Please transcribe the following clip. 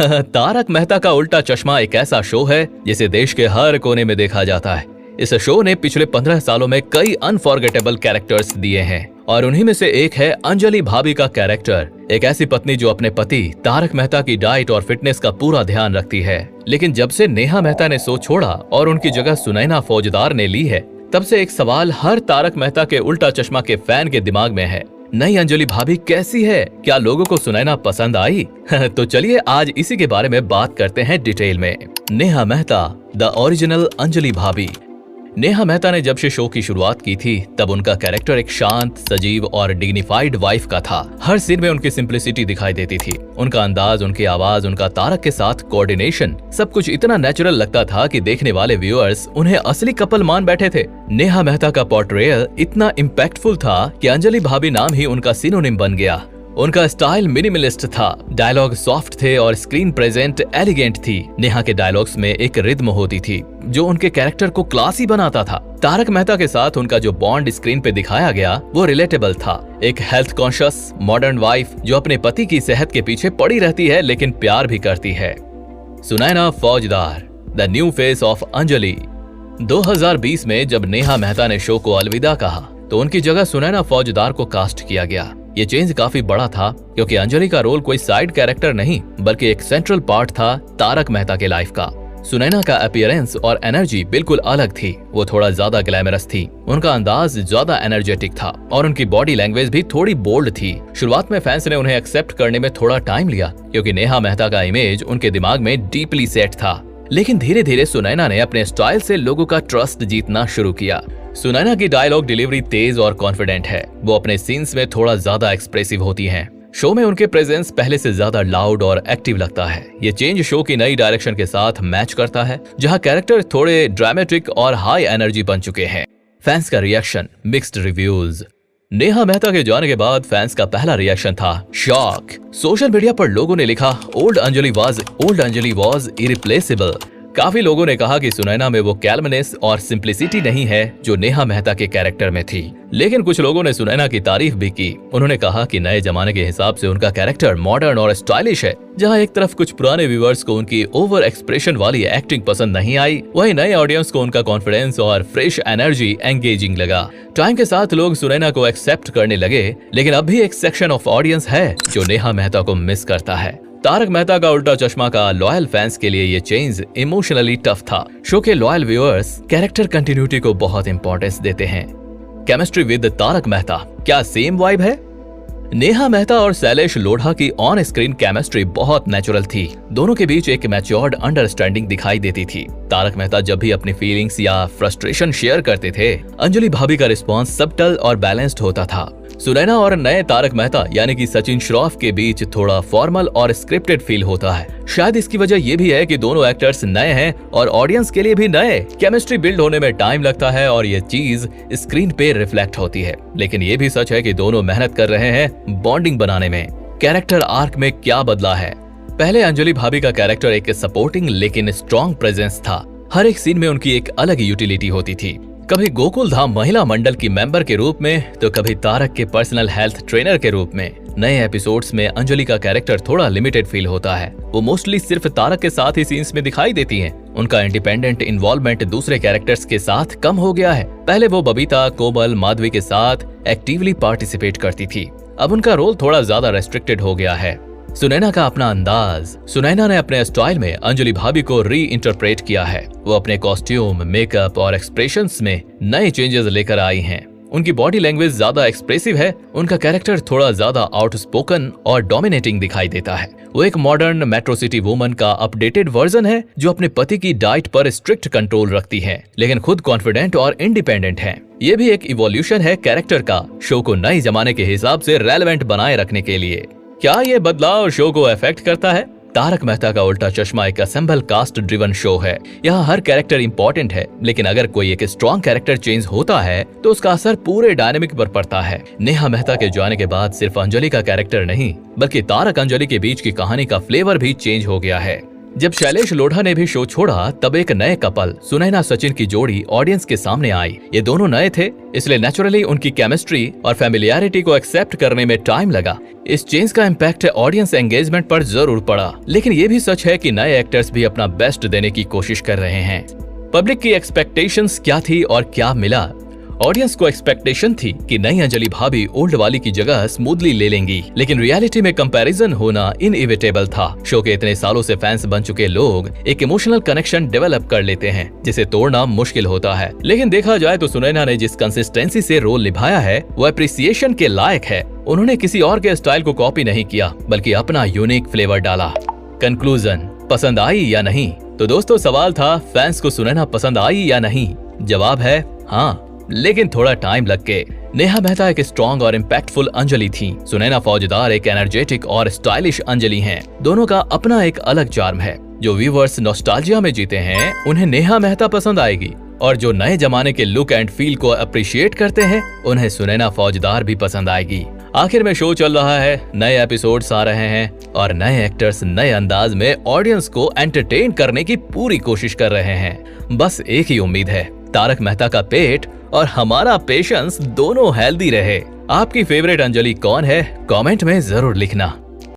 तारक मेहता का उल्टा चश्मा एक ऐसा शो है जिसे देश के हर कोने में देखा जाता है। इस शो ने पिछले 15 सालों में कई अनफॉरगेटेबल कैरेक्टर्स दिए हैं और उन्हीं में से एक है अंजलि भाभी का कैरेक्टर। एक ऐसी पत्नी जो अपने पति तारक मेहता की डाइट और फिटनेस का पूरा ध्यान रखती है। लेकिन जब से नेहा मेहता ने शो छोड़ा और उनकी जगह सुनैना फौजदार ने ली है, तब से एक सवाल हर तारक मेहता के उल्टा चश्मा के फैन के दिमाग में है, नई अंजलि भाभी कैसी है? क्या लोगों को सुनैना पसंद आई? तो चलिए आज इसी के बारे में बात करते हैं डिटेल में। नेहा मेहता द ओरिजिनल अंजलि भाभी। नेहा मेहता ने जब से शो की शुरुआत की थी तब उनका कैरेक्टर एक शांत, सजीव और डिग्निफाइड वाइफ का था। हर सीन में उनकी सिंप्लिसिटी दिखाई देती थी। उनका अंदाज, उनकी आवाज, उनका तारक के साथ कोऑर्डिनेशन, सब कुछ इतना नेचुरल लगता था कि देखने वाले व्यूअर्स उन्हें असली कपल मान बैठे थे। नेहा मेहता का पोर्ट्रेयल इतना इम्पैक्टफुल था कि अंजलि भाभी नाम ही उनका सिनोनिम बन गया। उनका स्टाइल मिनिमलिस्ट था, डायलॉग सॉफ्ट थे और स्क्रीन प्रेजेंट एलिगेंट थी। नेहा के डायलॉग्स में एक रिद्म होती थी जो उनके कैरेक्टर को क्लासी बनाता था। तारक मेहता के साथ उनका जो बॉन्ड स्क्रीन पे दिखाया गया वो रिलेटेबल था। एक हेल्थ कॉन्शियस मॉडर्न वाइफ जो अपने पति की सेहत के पीछे पड़ी रहती है लेकिन प्यार भी करती है। सुनैना फौजदार the new face of Anjali. 2020 में जब नेहा मेहता ने शो को अलविदा कहा तो उनकी जगह सुनैना फौजदार को कास्ट किया गया। ये चेंज काफी बड़ा था क्योंकि अंजलि का रोल कोई साइड कैरेक्टर नहीं बल्कि एक सेंट्रल पार्ट था तारक मेहता के लाइफ का। सुनैना का अपीयरेंस और एनर्जी बिल्कुल अलग थी। वो थोड़ा ज्यादा ग्लैमरस थी, उनका अंदाज ज्यादा एनर्जेटिक था और उनकी बॉडी लैंग्वेज भी थोड़ी बोल्ड थी। शुरुआत में फैंस ने उन्हें एक्सेप्ट करने में थोड़ा टाइम लिया क्योंकि नेहा मेहता का इमेज उनके दिमाग में डीपली सेट था। लेकिन धीरे धीरे सुनैना ने अपने स्टाइल से लोगों का ट्रस्ट जीतना शुरू किया। सुनैना की डायलॉग डिलीवरी तेज और कॉन्फिडेंट है। वो अपने सीन्स में थोड़ा ज्यादा एक्सप्रेसिव होती हैं। शो में उनके प्रेजेंस पहले से ज्यादा लाउड और एक्टिव लगता है। ये चेंज शो की नई डायरेक्शन के साथ मैच करता है जहां कैरेक्टर थोड़े ड्रामेटिक और हाई एनर्जी बन चुके हैं। फैंस का reaction mixed reviews. Neha Mehta के जाने के बाद फैंस का पहला रिएक्शन था शॉक। सोशल मीडिया पर लोगों ने लिखा ओल्ड अंजलि वाज इरिप्लेसेबल। काफी लोगों ने कहा कि सुनैना में वो कैलमनेस और सिंप्लिसिटी नहीं है जो नेहा मेहता के कैरेक्टर में थी। लेकिन कुछ लोगों ने सुनैना की तारीफ भी की। उन्होंने कहा कि नए जमाने के हिसाब से उनका कैरेक्टर मॉडर्न और स्टाइलिश है। जहां एक तरफ कुछ पुराने व्यूअर्स को उनकी ओवर एक्सप्रेशन वाली एक्टिंग पसंद नहीं आई, वहीं नए ऑडियंस को उनका कॉन्फिडेंस और फ्रेश एनर्जी एंगेजिंग लगा। टाइम के साथ लोग सुनैना को एक्सेप्ट करने लगे, लेकिन अब भी एक सेक्शन ऑफ ऑडियंस है जो नेहा मेहता को मिस करता है। तारक मेहता का उल्टा चश्मा का लॉयल फैंस के लिए ये चेंज इमोशनली टफ था। शो के लॉयल व्यूअर्स कैरेक्टर कंटिन्यूटी को बहुत इंपॉर्टेंस देते हैं। केमिस्ट्री विद तारक मेहता, क्या सेम वाइब है? नेहा मेहता और शैलेश लोढ़ा की ऑन स्क्रीन केमिस्ट्री बहुत नेचुरल थी। दोनों के बीच एक मैच्योर्ड अंडरस्टैंडिंग दिखाई देती थी। तारक मेहता जब भी अपनी फीलिंग्स या फ्रस्ट्रेशन शेयर करते थे, अंजलि भाभी का रिस्पॉन्स सबटल और बैलेंस्ड होता था। सुनैना और नए तारक मेहता यानी कि सचिन श्रॉफ के बीच थोड़ा फॉर्मल और स्क्रिप्टेड फील होता है। शायद इसकी वजह ये भी है कि दोनों एक्टर्स नए हैं और ऑडियंस के लिए भी नए। केमिस्ट्री बिल्ड होने में टाइम लगता है और ये चीज स्क्रीन पे रिफ्लेक्ट होती है। लेकिन ये भी सच है कि दोनों मेहनत कर रहे हैं बॉन्डिंग बनाने में। कैरेक्टर आर्क में क्या बदला है? पहले अंजलि भाभी का कैरेक्टर एक सपोर्टिंग लेकिन स्ट्रॉन्ग प्रेजेंस था। हर एक सीन में उनकी एक अलग यूटिलिटी होती थी। कभी गोकुल धाम महिला मंडल की मेंबर के रूप में तो कभी तारक के पर्सनल हेल्थ ट्रेनर के रूप में। नए एपिसोड्स में अंजलि का कैरेक्टर थोड़ा लिमिटेड फील होता है। वो मोस्टली सिर्फ तारक के साथ ही सीन्स में दिखाई देती हैं। उनका इंडिपेंडेंट इन्वॉल्वमेंट दूसरे कैरेक्टर्स के साथ कम हो गया है। पहले वो बबीता, कोमल, माधवी के साथ एक्टिवली पार्टिसिपेट करती थी। अब उनका रोल थोड़ा ज्यादा रेस्ट्रिक्टेड हो गया है। सुनैना का अपना अंदाज। सुनैना ने अपने स्टाइल में अंजलि भाभी को री इंटरप्रेट किया है। वो अपने कॉस्ट्यूम, मेकअप और एक्सप्रेशंस में नए चेंजेस लेकर आई हैं। उनकी बॉडी लैंग्वेज ज्यादा एक्सप्रेसिव है। उनका कैरेक्टर थोड़ा ज्यादा आउटस्पोकन और डोमिनेटिंग दिखाई देता है। वो एक मॉडर्न मेट्रो सिटी वुमन का अपडेटेड वर्जन है जो अपने पति की डाइट पर स्ट्रिक्ट कंट्रोल रखती है, लेकिन खुद कॉन्फिडेंट और इंडिपेंडेंट है। ये भी एक इवोल्यूशन है कैरेक्टर का, शो को नए जमाने के हिसाब से रेलेवेंट बनाए रखने के लिए। क्या ये बदलाव शो को अफेक्ट करता है? तारक मेहता का उल्टा चश्मा एक असेंबल कास्ट ड्रिवन शो है। यहाँ हर कैरेक्टर इंपॉर्टेंट है, लेकिन अगर कोई एक स्ट्रॉन्ग कैरेक्टर चेंज होता है तो उसका असर पूरे डायनेमिक पर पड़ता है। नेहा मेहता के जाने के बाद सिर्फ अंजलि का कैरेक्टर नहीं बल्कि तारक अंजलि के बीच की कहानी का फ्लेवर भी चेंज हो गया है। जब शैलेश लोढ़ा ने भी शो छोड़ा तब एक नए कपल सुनैना सचिन की जोड़ी ऑडियंस के सामने आई। ये दोनों नए थे, इसलिए नेचुरली उनकी केमिस्ट्री और फैमिलियरिटी को एक्सेप्ट करने में टाइम लगा। इस चेंज का इम्पैक्ट ऑडियंस एंगेजमेंट पर जरूर पड़ा, लेकिन ये भी सच है कि नए एक्टर्स भी अपना बेस्ट देने की कोशिश कर रहे हैं। पब्लिक की एक्सपेक्टेशंस क्या थी और क्या मिला? ऑडियंस को एक्सपेक्टेशन थी कि नई अंजलि भाभी ओल्ड वाली की जगह स्मूथली ले लेंगी, लेकिन रियलिटी में कंपैरिजन होना इनएविटेबल था। शो के इतने सालों से फैंस बन चुके लोग एक इमोशनल कनेक्शन डेवलप कर लेते हैं, जिसे तोड़ना मुश्किल होता है। लेकिन देखा जाए तो सुनैना ने जिस कंसिस्टेंसी से रोल निभाया है वो अप्रिसिएशन के लायक है। उन्होंने किसी और के स्टाइल को कॉपी नहीं किया, बल्कि अपना यूनिक फ्लेवर डाला। कंक्लूजन, पसंद आई या नहीं? तो दोस्तों सवाल था, फैंस को सुनैना पसंद आई या नहीं? जवाब है हाँ, लेकिन थोड़ा टाइम लग के। नेहा मेहता एक स्ट्रॉन्ग और इम्पैक्टफुल अंजलि थी। सुनैना फौजदार एक एनर्जेटिक और स्टाइलिश अंजलि हैं। दोनों का अपना एक अलग चार्म है। जो व्यूअर्स नॉस्टैल्जिया में जीते हैं उन्हें नेहा मेहता पसंद आएगी, और जो नए जमाने के लुक एंड फील को अप्रिशिएट करते हैं उन्हें सुनैना फौजदार भी पसंद आएगी। आखिर में शो चल रहा है, नए एपिसोड्स आ रहे हैं और नए एक्टर्स नए अंदाज में ऑडियंस को एंटरटेन करने की पूरी कोशिश कर रहे हैं। बस एक ही उम्मीद है, तारक मेहता का पेट और हमारा पेशेंस दोनों हेल्दी रहे। आपकी फेवरेट अंजलि कौन है? कमेंट में जरूर लिखना।